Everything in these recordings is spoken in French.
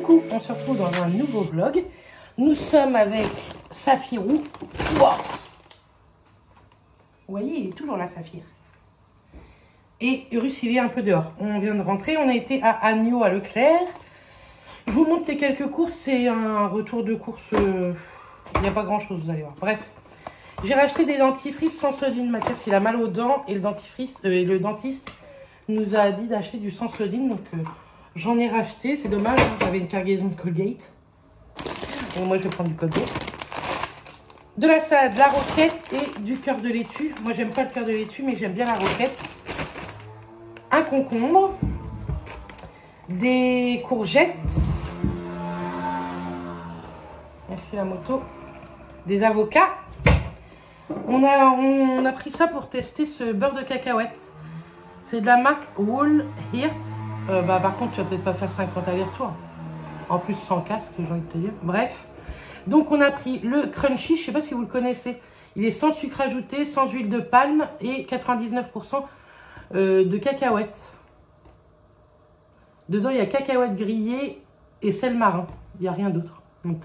Coucou, on se retrouve dans un nouveau vlog. Nous sommes avec Saphirou. Wow. Vous voyez, il est toujours là, Saphir. Et Urus, il est un peu dehors. On vient de rentrer, on a été à Agneau, à Leclerc. Je vous montre les quelques courses, c'est un retour de course. Il n'y a pas grand chose, vous allez voir. Bref, j'ai racheté des dentifrices Sensodyne. Mathias, il a mal aux dents et le dentiste nous a dit d'acheter du Sensodyne. Donc, j'en ai racheté. C'est dommage, hein, j'avais une cargaison de Colgate. Donc, moi, je vais prendre du Colgate. De la salade, de la roquette et du cœur de laitue. Moi, j'aime pas le cœur de laitue, mais j'aime bien la roquette. Un concombre. Des courgettes. Merci la moto. Des avocats. On a pris ça pour tester ce beurre de cacahuète. C'est de la marque Wool Hirt. Par contre, tu vas peut-être pas faire 50 allers-retours. En plus, sans casque, j'ai envie de te dire. Bref. Donc, on a pris le crunchy. Je sais pas si vous le connaissez. Il est sans sucre ajouté, sans huile de palme et 99% de cacahuètes. Dedans, il y a cacahuètes grillées et sel marin. Il n'y a rien d'autre. Donc,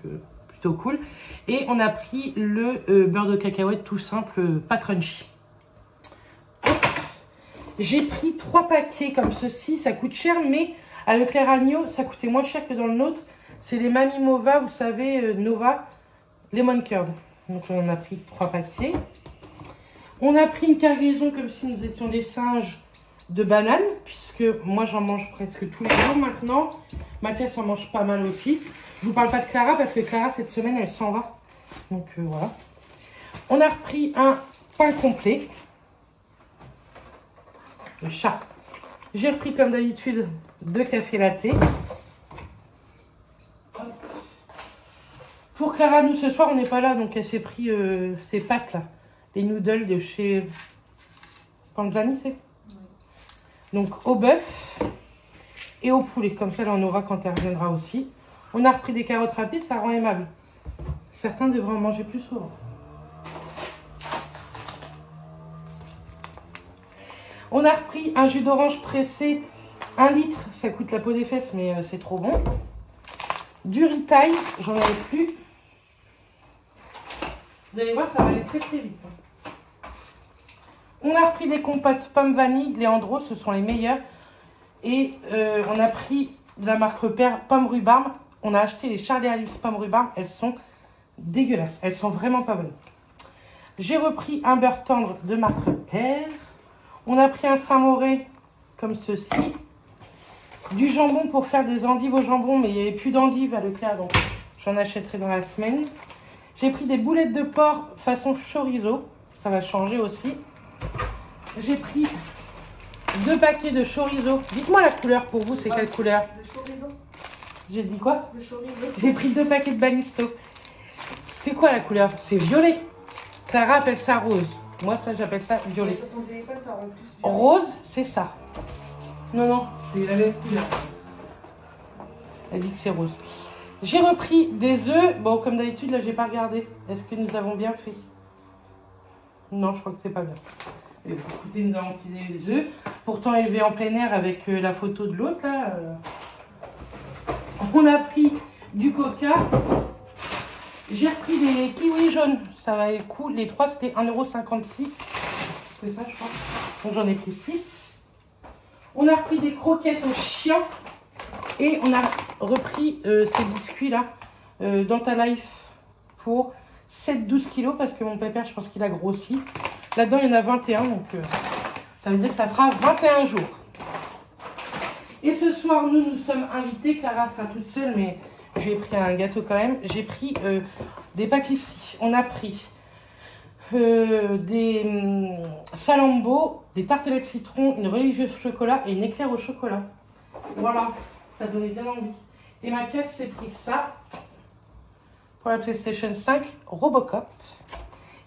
plutôt cool. Et on a pris le beurre de cacahuète tout simple, pas crunchy. J'ai pris 3 paquets comme ceci. Ça coûte cher, mais à Leclerc Agneau, ça coûtait moins cher que dans le nôtre. C'est les Mamie Mova, vous savez, Nova Lemon Curd. Donc, on en a pris 3 paquets. On a pris une cargaison comme si nous étions des singes de bananes, puisque moi j'en mange presque tous les jours maintenant. Mathias en mange pas mal aussi. Je vous parle pas de Clara parce que Clara cette semaine elle s'en va. Donc voilà. On a repris un pain complet. Le chat. J'ai repris comme d'habitude 2 cafés latte. Pour Clara, nous ce soir on n'est pas là, donc elle s'est pris ces pâtes là. Les noodles de chez Panzani, c'est? Donc au bœuf et au poulet. Comme ça, elle en aura quand elle reviendra aussi. On a repris des carottes rapides, ça rend aimable. Certains devraient en manger plus souvent. On a repris un jus d'orange pressé, 1 litre. Ça coûte la peau des fesses, mais c'est trop bon. Du Ritail, j'en avais plus. Vous allez voir, ça va aller très très vite. On a repris des compotes pommes vanille, Léandro, ce sont les meilleurs. Et on a pris de la marque Repère pommes rhubarbe. On a acheté les Charlie Alice pommes rhubarbe. Elles sont dégueulasses. Elles sont vraiment pas bonnes. J'ai repris un beurre tendre de marque Repère. On a pris un Saint-Moré comme ceci. Du jambon pour faire des endives au jambon. Mais il n'y avait plus d'endives à Leclerc, donc j'en achèterai dans la semaine. J'ai pris des boulettes de porc façon chorizo. Ça va changer aussi. J'ai pris 2 paquets de chorizo. Dites-moi la couleur pour vous, c'est quelle couleur? De chorizo. J'ai dit quoi? De chorizo. J'ai pris 2 paquets de balisto. C'est quoi la couleur? C'est violet. Clara appelle ça rose. Moi, ça, j'appelle ça violet. Sur ton téléphone, ça rend plus violet. Rose, c'est ça. Non, c'est la même couleur. Elle dit que c'est rose. J'ai repris des œufs. Bon, comme d'habitude, là, j'ai pas regardé. Est-ce que nous avons bien fait? Non, je crois que c'est pas bien. Et écoutez, nous avons pris des œufs, pourtant élevés en plein air avec la photo de l'autre là. On a pris du coca. J'ai repris des kiwis jaunes. Ça va être cool. Les 3 c'était 1,56 €. C'est ça, je crois. Donc j'en ai pris 6. On a repris des croquettes aux chiens. Et on a repris ces biscuits là, Dentalife pour 7-12 kilos parce que mon pépère, je pense qu'il a grossi. Là-dedans, il y en a 21, donc ça veut dire que ça fera 21 jours. Et ce soir, nous sommes invités. Clara sera toute seule, mais je lui ai pris un gâteau quand même. J'ai pris des pâtisseries. On a pris des salambos, des tartelettes citron, une religieuse au chocolat et une éclair au chocolat. Voilà, ça donnait bien envie. Et Mathias s'est pris ça pour la PlayStation 5 Robocop.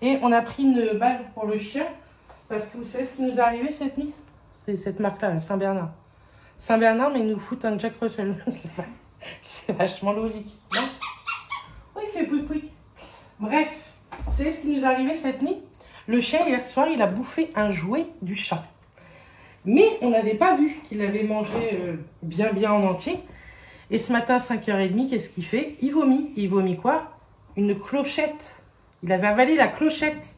Et on a pris une balle pour le chien. Parce que vous savez ce qui nous est arrivé cette nuit? C'est cette marque-là, Saint-Bernard. Saint-Bernard, mais ils nous foutent un Jack Russell. C'est vachement logique. Non? Oh, il fait pouic-pouic. Bref, vous savez ce qui nous est arrivé cette nuit? Le chien, hier soir, il a bouffé un jouet du chat. Mais on n'avait pas vu qu'il avait mangé bien en entier. Et ce matin, 5h30, qu'est-ce qu'il fait? Il vomit. Il vomit quoi? Une clochette. Il avait avalé la clochette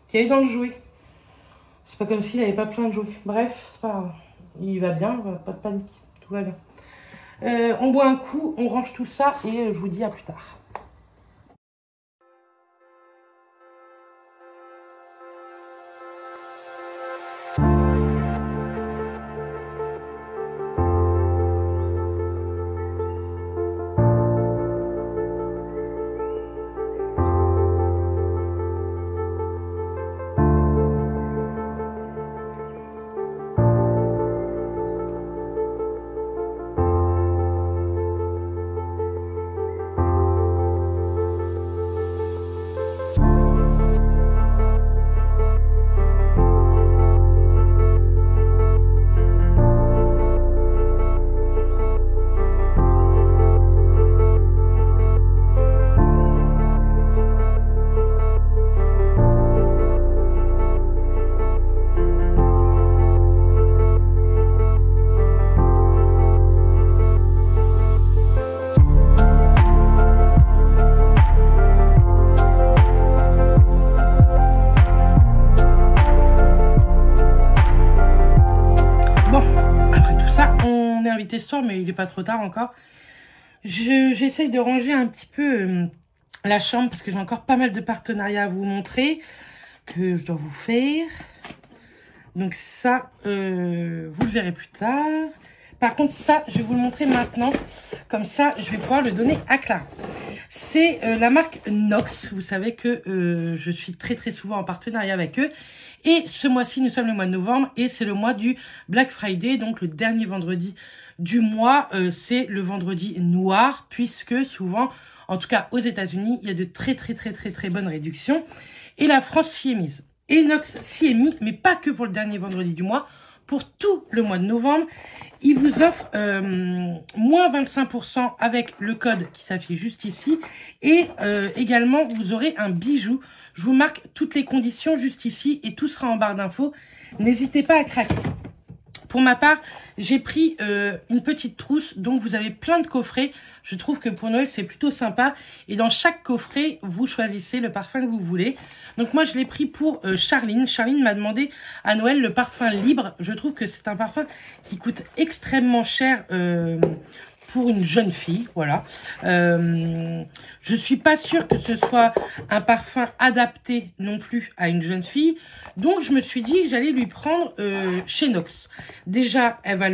qu'il y a eu dans le jouet. C'est pas comme s'il n'avait pas plein de jouets. Bref, c'est pas grave. Il va bien, pas de panique. Tout va bien. On boit un coup, on range tout ça et je vous dis à plus tard. Ce soir, mais il n'est pas trop tard encore. J'essaye de ranger un petit peu la chambre parce que j'ai encore pas mal de partenariats à vous montrer que je dois vous faire. Donc ça, vous le verrez plus tard. Par contre, ça, je vais vous le montrer maintenant. Comme ça, je vais pouvoir le donner à Clara. C'est la marque Nox. Vous savez que je suis très souvent en partenariat avec eux. Et ce mois-ci, nous sommes le mois de novembre et c'est le mois du Black Friday, donc le dernier vendredi du mois, c'est le vendredi noir, puisque souvent, en tout cas aux États-Unis, il y a de très bonnes réductions. Et la France s'y est mise. Et Nox s'y est mis, mais pas que pour le dernier vendredi du mois, pour tout le mois de novembre. Ils vous offrent moins 25% avec le code qui s'affiche juste ici. Et également, vous aurez un bijou. Je vous marque toutes les conditions juste ici et tout sera en barre d'infos. N'hésitez pas à craquer. Pour ma part, j'ai pris une petite trousse, donc vous avez plein de coffrets. Je trouve que pour Noël, c'est plutôt sympa. Et dans chaque coffret, vous choisissez le parfum que vous voulez. Donc moi, je l'ai pris pour Charline. Charline m'a demandé à Noël le parfum Libre. Je trouve que c'est un parfum qui coûte extrêmement cher pour une jeune fille, voilà. Je suis pas sûre que ce soit un parfum adapté non plus à une jeune fille. Donc, je me suis dit que j'allais lui prendre chez Nox. Déjà, elle va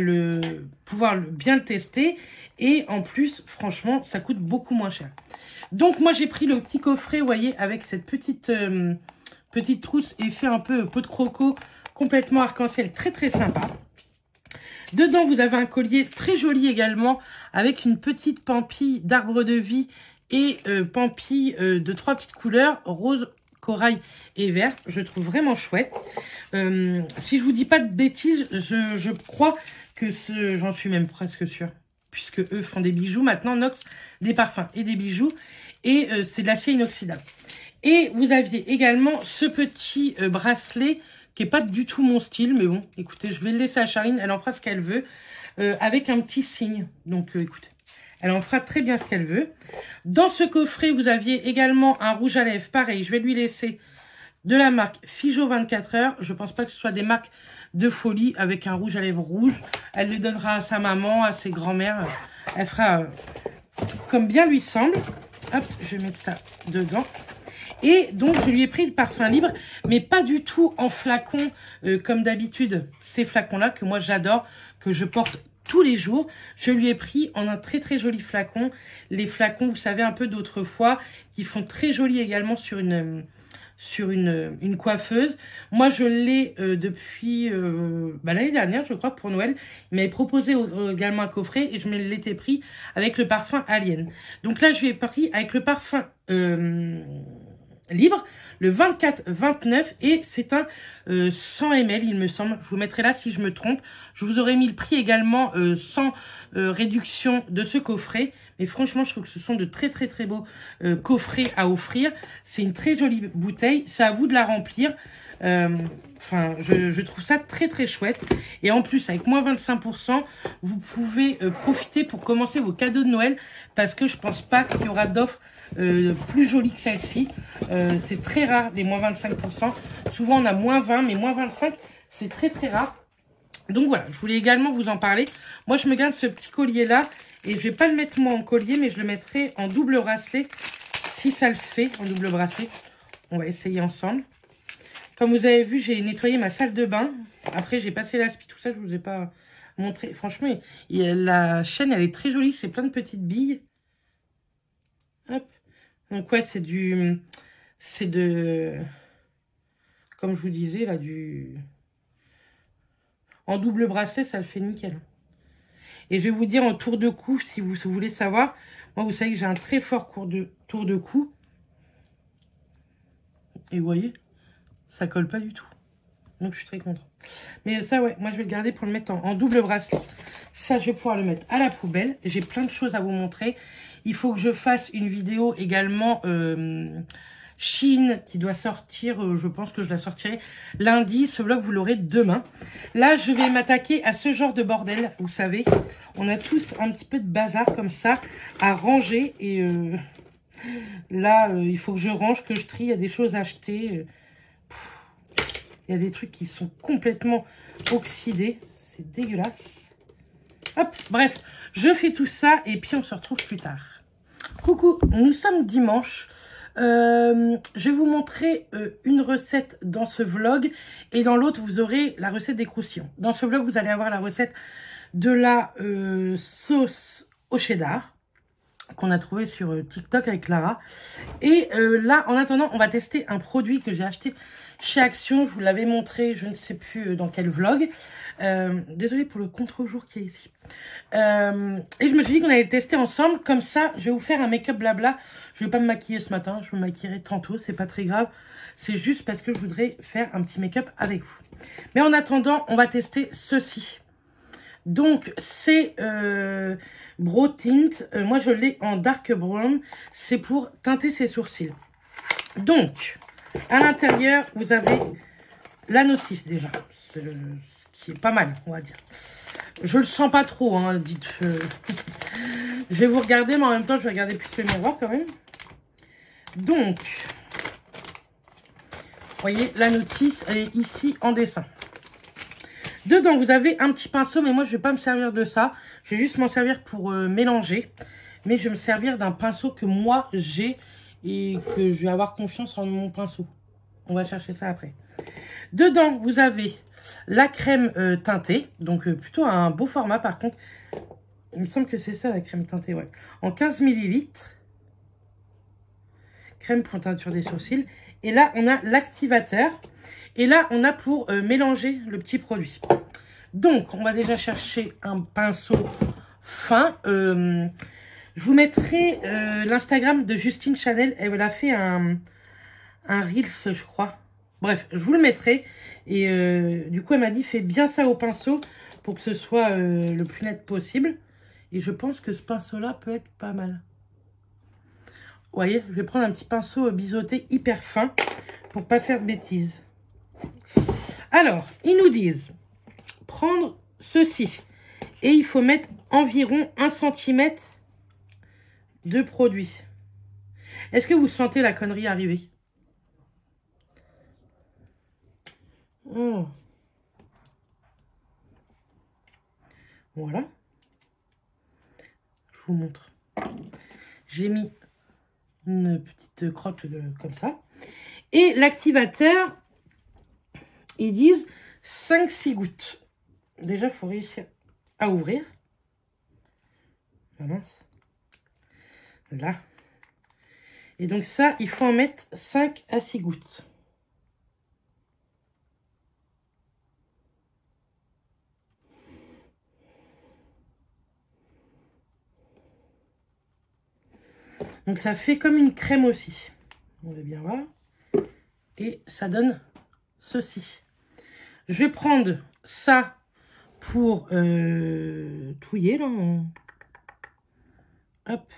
pouvoir bien le tester. Et en plus, franchement, ça coûte beaucoup moins cher. Donc, moi, j'ai pris le petit coffret, vous voyez, avec cette petite trousse effet un peu peau de croco, complètement arc-en-ciel, très sympa. Dedans, vous avez un collier très joli également, avec une petite pampille d'arbre de vie et pampille de 3 petites couleurs, rose, corail et vert. Je trouve vraiment chouette. Si je vous dis pas de bêtises, je crois que j'en suis même presque sûre, puisque eux font des bijoux maintenant, Nox, des parfums et des bijoux. Et c'est de l'acier inoxydable. Et vous aviez également ce petit bracelet qui n'est pas du tout mon style, mais bon, écoutez, je vais le laisser à Charline, elle en fera ce qu'elle veut, avec un petit signe. Donc, écoutez, elle en fera très bien ce qu'elle veut. Dans ce coffret, vous aviez également un rouge à lèvres, pareil, je vais lui laisser de la marque Figeau 24 heures. Je pense pas que ce soit des marques de folie avec un rouge à lèvres rouge. Elle le donnera à sa maman, à ses grands-mères. Elle fera comme bien lui semble. Hop, je vais mettre ça dedans. Et donc, je lui ai pris le parfum Libre, mais pas du tout en flacon, comme d'habitude, ces flacons-là, que moi j'adore, que je porte tous les jours. Je lui ai pris en un très joli flacon. Les flacons, vous savez, un peu d'autrefois, qui font très joli également sur une coiffeuse. Moi, je l'ai depuis l'année dernière, je crois, pour Noël. Il m'avait proposé également un coffret et je me l'étais pris avec le parfum Alien. Donc là, je lui ai pris avec le parfum Libre, le 24-29 et c'est un 100 ml, il me semble. Je vous mettrai là si je me trompe. Je vous aurais mis le prix également sans réduction de ce coffret. Mais franchement, je trouve que ce sont de très beaux coffrets à offrir. C'est une très jolie bouteille. C'est à vous de la remplir. Enfin, je trouve ça très très chouette. Et en plus, avec moins 25%, vous pouvez profiter pour commencer vos cadeaux de Noël. Parce que je pense pas qu'il y aura d'offres plus jolies que celle-ci. C'est très rare, les moins 25%. Souvent, on a moins 20, mais moins 25, c'est très très rare. Donc voilà, je voulais également vous en parler. Moi, je me garde ce petit collier-là. Et je vais pas le mettre moi en collier, mais je le mettrai en double bracelet. Si ça le fait, en double bracelet. On va essayer ensemble. Comme vous avez vu, j'ai nettoyé ma salle de bain. Après, j'ai passé l'aspi, tout ça, je vous ai pas montré. Franchement, la chaîne, elle est très jolie. C'est plein de petites billes. Hop. Donc ouais, c'est de... Comme je vous disais, là, en double bracelet, ça le fait nickel. Et je vais vous dire en tour de cou, si vous voulez savoir. Moi, vous savez que j'ai un très fort tour de cou. Et vous voyez, ça colle pas du tout. Donc, je suis très contente. Mais ça, ouais, moi, je vais le garder pour le mettre en double bracelet. Ça, je vais pouvoir le mettre à la poubelle. J'ai plein de choses à vous montrer. Il faut que je fasse une vidéo également Chine qui doit sortir. Je pense que je la sortirai lundi. Ce vlog, vous l'aurez demain. Là, je vais m'attaquer à ce genre de bordel. Vous savez, on a tous un petit peu de bazar comme ça à ranger. Et là, il faut que je range, que je trie. Il y a des choses à acheter. Il y a des trucs qui sont complètement oxydés. C'est dégueulasse. Hop, bref, je fais tout ça et puis on se retrouve plus tard. Coucou, nous sommes dimanche. Je vais vous montrer une recette dans ce vlog et dans l'autre, vous aurez la recette des croustillons. Dans ce vlog, vous allez avoir la recette de la sauce au cheddar qu'on a trouvé sur TikTok avec Clara. Et là, en attendant, on va tester un produit que j'ai acheté chez Action. Je vous l'avais montré, je ne sais plus dans quel vlog. Désolée pour le contre-jour qui est ici. Et je me suis dit qu'on allait le tester ensemble. Comme ça, je vais vous faire un make-up blabla. Je vais pas me maquiller ce matin. Je me maquillerai tantôt. C'est pas très grave. C'est juste parce que je voudrais faire un petit make-up avec vous. Mais en attendant, on va tester ceci. Donc, c'est Brow Tint. Moi, je l'ai en dark brown. C'est pour teinter ses sourcils. Donc, à l'intérieur, vous avez la notice déjà. Qui est pas mal, on va dire. Je le sens pas trop, hein, dites. Je vais vous regarder, mais en même temps, je vais regarder plus le miroir quand même. Donc, vous voyez, la notice, elle est ici en dessin. Dedans, vous avez un petit pinceau, mais moi, je vais pas me servir de ça. Je vais juste m'en servir pour mélanger. Mais je vais me servir d'un pinceau que moi, j'ai et que je vais avoir confiance en mon pinceau. On va chercher ça après. Dedans, vous avez la crème teintée. Donc, plutôt un beau format, par contre. Il me semble que c'est ça, la crème teintée, ouais. En 15 ml. Crème pour teinture des sourcils. Et là, on a l'activateur. Et là, on a pour mélanger le petit produit. Donc, on va déjà chercher un pinceau fin. Je vous mettrai l'Instagram de Justine Chanel. Elle a fait un Reels, je crois. Bref, je vous le mettrai. Et du coup, elle m'a dit, fais bien ça au pinceau pour que ce soit le plus net possible. Et je pense que ce pinceau-là peut être pas mal. Vous voyez, je vais prendre un petit pinceau biseauté hyper fin pour pas faire de bêtises. Alors, ils nous disent prendre ceci. Et il faut mettre environ 1 cm de produit. Est-ce que vous sentez la connerie arriver? Oh. Voilà. Je vous montre. J'ai mis une petite crotte comme ça. Et l'activateur, ils disent 5-6 gouttes. Déjà, il faut réussir à ouvrir. Ah mince. Là. Et donc ça, il faut en mettre 5 à 6 gouttes. Donc ça fait comme une crème aussi. On va bien voir. Et ça donne ceci. Je vais prendre ça pour touiller là. Hop.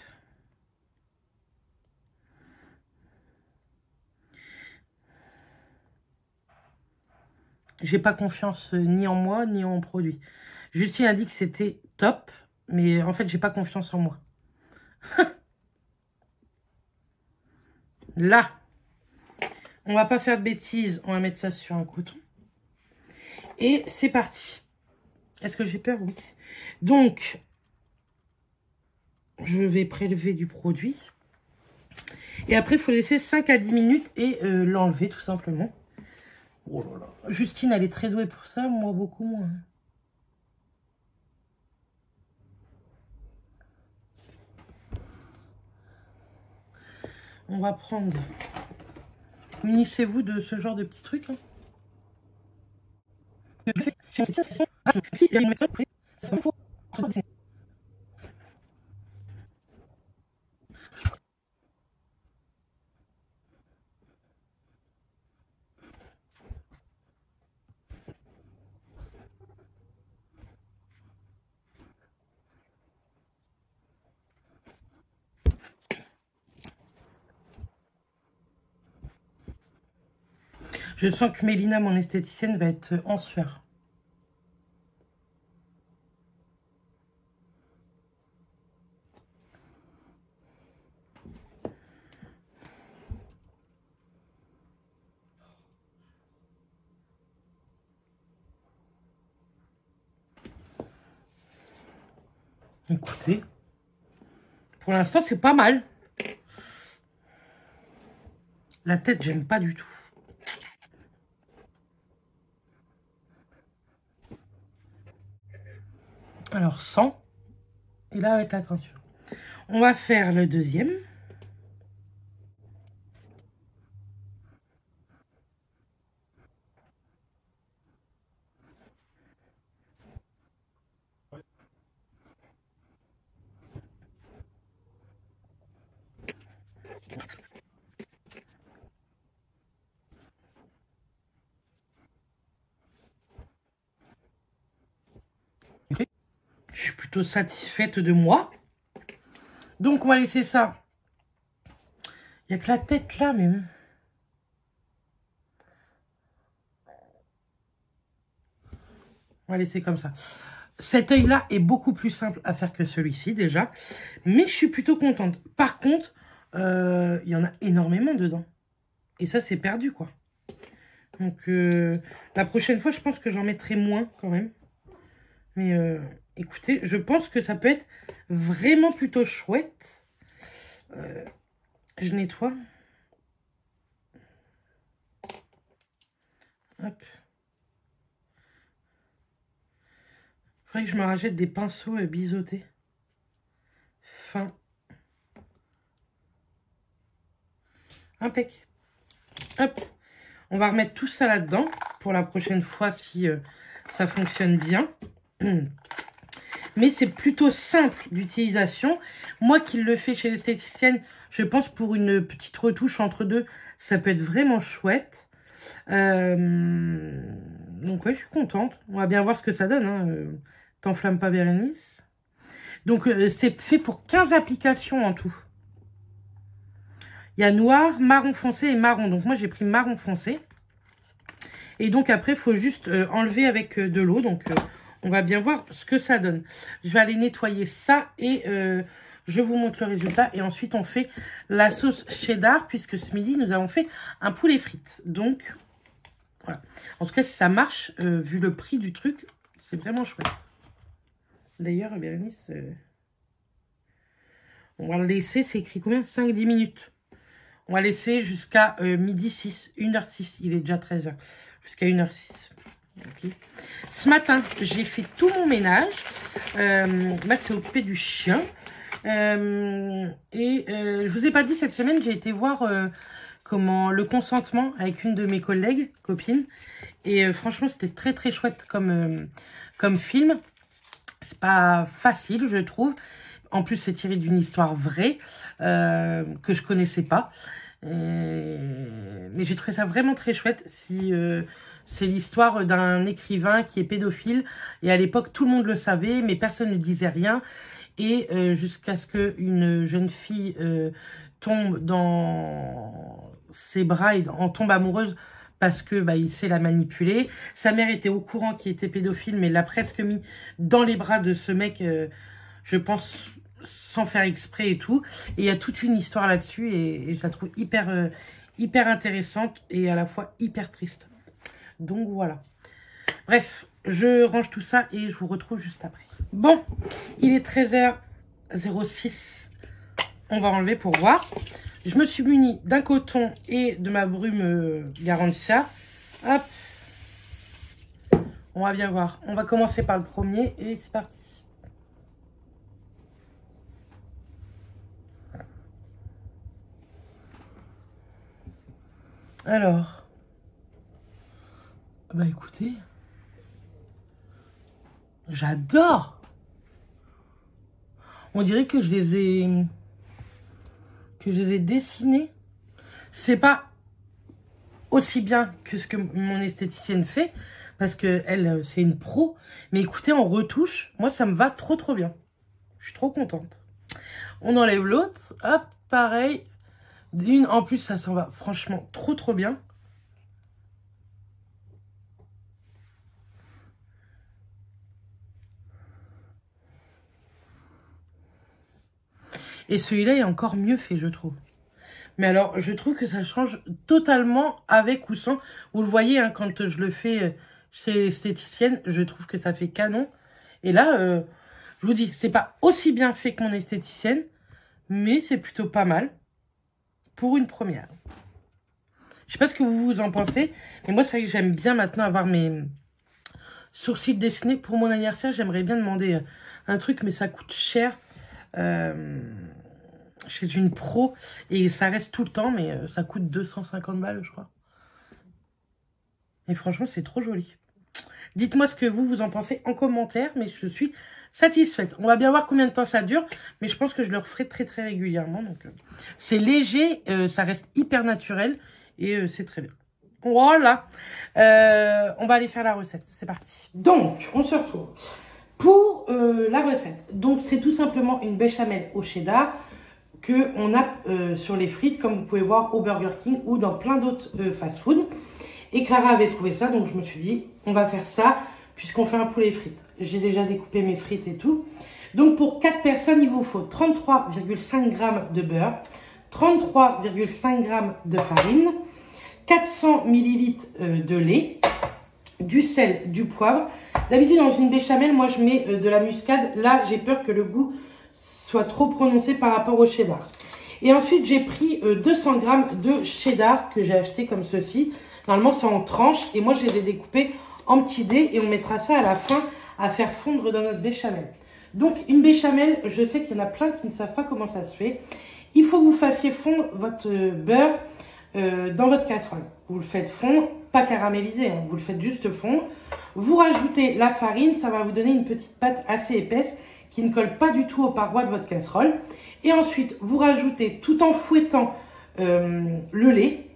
j'ai pas confiance ni en moi, ni en produit. Justine a dit que c'était top, mais en fait, j'ai pas confiance en moi. Là, on va pas faire de bêtises, on va mettre ça sur un coton. Et c'est parti. Est-ce que j'ai peur? Oui. Donc, je vais prélever du produit. Et après, il faut laisser 5 à 10 minutes et l'enlever tout simplement. Oh là là. Justine, elle est très douée pour ça, moi beaucoup moins. On va prendre... Munissez-vous de ce genre de petits trucs. Hein. Je sens que Mélina, mon esthéticienne, va être en sueur. Écoutez, pour l'instant, c'est pas mal. La tête, j'aime pas du tout. Alors, 100. Et là, avec la teinture. On va faire le deuxième. Je suis plutôt satisfaite de moi. Donc, on va laisser ça. Il n'y a que la tête là, même. On va laisser comme ça. Cet œil-là est beaucoup plus simple à faire que celui-ci, déjà. Mais je suis plutôt contente. Par contre, il y en a énormément dedans. Et ça, c'est perdu, quoi. Donc, la prochaine fois, je pense que j'en mettrai moins, quand même. Mais, écoutez, je pense que ça peut être vraiment plutôt chouette. Je nettoie. Hop. Faudrait que je me rachète des pinceaux biseautés. Fin. Impec. Hop. On va remettre tout ça là-dedans pour la prochaine fois si ça fonctionne bien. Mais c'est plutôt simple d'utilisation. Moi qui le fais chez l'esthéticienne, je pense pour une petite retouche entre deux, ça peut être vraiment chouette. Donc ouais, je suis contente. On va bien voir ce que ça donne. Hein. T'enflamme pas, Bérénice. Donc c'est fait pour 15 applications en tout. Il y a noir, marron foncé et marron. Donc moi j'ai pris marron foncé. Et donc après il faut juste enlever avec de l'eau. Donc on va bien voir ce que ça donne. Je vais aller nettoyer ça et je vous montre le résultat. Et ensuite on fait la sauce cheddar puisque ce midi nous avons fait un poulet frites. Donc voilà. En tout cas si ça marche, vu le prix du truc, c'est vraiment chouette. D'ailleurs, Bérénice, on va le laisser, c'est écrit combien? 5-10 minutes. On va laisser jusqu'à midi 6, 1h06. Il est déjà 13h. Jusqu'à 1h06. Okay. Ce matin, j'ai fait tout mon ménage. Max s'est occupé du chien. Je vous ai pas dit, cette semaine, j'ai été voir le consentement avec une de mes copines. Et franchement, c'était très très chouette comme film. C'est pas facile, je trouve. En plus, c'est tiré d'une histoire vraie que je connaissais pas. Mais j'ai trouvé ça vraiment très chouette. C'est l'histoire d'un écrivain qui est pédophile. Et à l'époque, tout le monde le savait, mais personne ne disait rien. Et jusqu'à ce qu'une jeune fille tombe dans ses bras et en tombe amoureuse parce que bah, il sait la manipuler. Sa mère était au courant qu'il était pédophile, mais l'a presque mis dans les bras de ce mec, je pense, sans faire exprès et tout. Et il y a toute une histoire là-dessus et je la trouve hyper intéressante et à la fois hyper triste. Donc voilà. Bref, je range tout ça et je vous retrouve juste après. Bon, il est 13h06. On va enlever pour voir. Je me suis munie d'un coton et de ma brume Garantia. Hop. On va bien voir. On va commencer par le premier et c'est parti. Alors. Bah écoutez. J'adore. On dirait que je les ai dessinés. C'est pas aussi bien que ce que mon esthéticienne fait, parce que elle, c'est une pro. Mais écoutez, en retouche, moi, ça me va trop bien. Je suis trop contente. On enlève l'autre. Hop, pareil. En plus, ça s'en va franchement trop bien. Et celui-là est encore mieux fait, je trouve. Mais alors, je trouve que ça change totalement avec ou sans. Vous le voyez, hein, quand je le fais chez l'esthéticienne, je trouve que ça fait canon. Et là, je vous dis, c'est pas aussi bien fait que mon esthéticienne, mais c'est plutôt pas mal pour une première. Je sais pas ce que vous en pensez, mais moi, c'est vrai que j'aime bien maintenant avoir mes sourcils dessinés. Pour mon anniversaire, j'aimerais bien demander un truc, mais ça coûte cher. Chez une pro et ça reste tout le temps, mais ça coûte 250 balles, je crois. Et franchement, c'est trop joli. Dites-moi ce que vous en pensez en commentaire, mais je suis satisfaite. On va bien voir combien de temps ça dure, mais je pense que je le referai très régulièrement. Donc, c'est léger, ça reste hyper naturel et c'est très bien. Voilà. On va aller faire la recette. C'est parti. Donc, on se retrouve pour la recette. Donc, c'est tout simplement une béchamel au cheddar qu'on a sur les frites, comme vous pouvez voir au Burger King ou dans plein d'autres fast-food. Et Clara avait trouvé ça, donc je me suis dit, on va faire ça, puisqu'on fait un poulet frites. J'ai déjà découpé mes frites et tout. Donc pour 4 personnes, il vous faut 33,5 g de beurre, 33,5 g de farine, 400 ml de lait, du sel, du poivre. D'habitude, dans une béchamel, moi, je mets de la muscade. Là, j'ai peur que le goût soit trop prononcé par rapport au cheddar. Et ensuite, j'ai pris 200 g de cheddar que j'ai acheté comme ceci. Normalement, c'est en tranches. Et moi, je les ai découpés en petits dés. Et on mettra ça à la fin à faire fondre dans notre béchamel. Donc, une béchamel, je sais qu'il y en a plein qui ne savent pas comment ça se fait. Il faut que vous fassiez fondre votre beurre dans votre casserole. Vous le faites fondre, pas caraméliser, hein, vous le faites juste fondre. Vous rajoutez la farine, ça va vous donner une petite pâte assez épaisse qui ne colle pas du tout aux parois de votre casserole. Et ensuite, vous rajoutez, tout en fouettant le lait,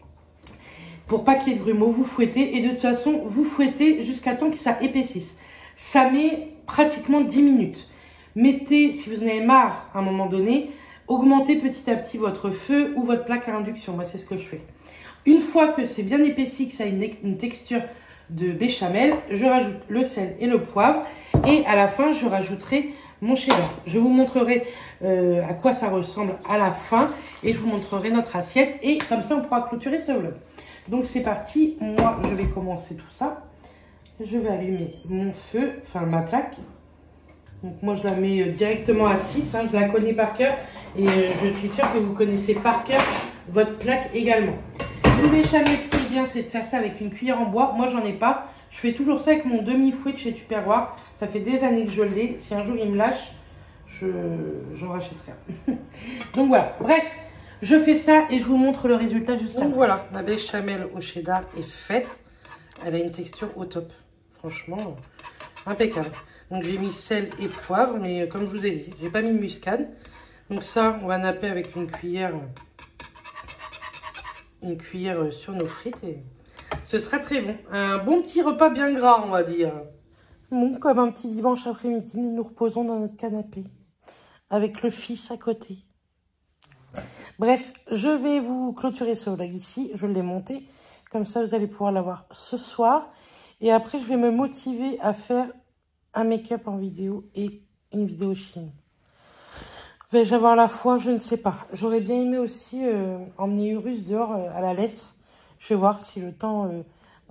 pour pas qu'il y ait de grumeaux, vous fouettez. Et de toute façon, vous fouettez jusqu'à temps que ça épaississe. Ça met pratiquement 10 minutes. Mettez, si vous en avez marre à un moment donné, augmentez petit à petit votre feu ou votre plaque à induction. Moi, c'est ce que je fais. Une fois que c'est bien épaissi, que ça a une texture de béchamel, je rajoute le sel et le poivre. Et à la fin, je rajouterai mon cheddar. Je vous montrerai à quoi ça ressemble à la fin. Et je vous montrerai notre assiette. Et comme ça, on pourra clôturer ce vlog. Donc, c'est parti. Moi, je vais commencer tout ça. Je vais allumer mon feu, enfin ma plaque. Donc moi je la mets directement à 6, hein, je la connais par cœur et je suis sûre que vous connaissez par cœur votre plaque également. Une béchamel, ce qui est bien, c'est de faire ça avec une cuillère en bois. Moi j'en ai pas, je fais toujours ça avec mon demi-fouet de chez Tupperware. Ça fait des années que je l'ai, si un jour il me lâche, j'en rachèterai un. Donc voilà, bref, je fais ça et je vous montre le résultat juste après. Donc voilà, ma béchamel au cheddar est faite, elle a une texture au top, franchement impeccable. Donc j'ai mis sel et poivre, mais comme je vous ai dit, j'ai pas mis de muscade. Donc ça, on va napper avec une cuillère sur nos frites et ce sera très bon. Un bon petit repas bien gras, on va dire. Bon, comme un petit dimanche après-midi, nous nous reposons dans notre canapé avec le fils à côté. Bref, je vais vous clôturer ce vlog ici. Je l'ai monté. Comme ça, vous allez pouvoir l'avoir ce soir. Et après, je vais me motiver à faire un make-up en vidéo et une vidéo Chine. Vais-je avoir la foi? Je ne sais pas. J'aurais bien aimé aussi emmener Urus dehors à la laisse. Je vais voir si le temps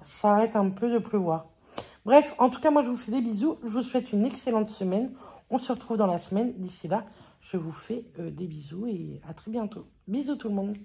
s'arrête un peu de pleuvoir. Bref, en tout cas, moi, je vous fais des bisous. Je vous souhaite une excellente semaine. On se retrouve dans la semaine. D'ici là, je vous fais des bisous et à très bientôt. Bisous tout le monde.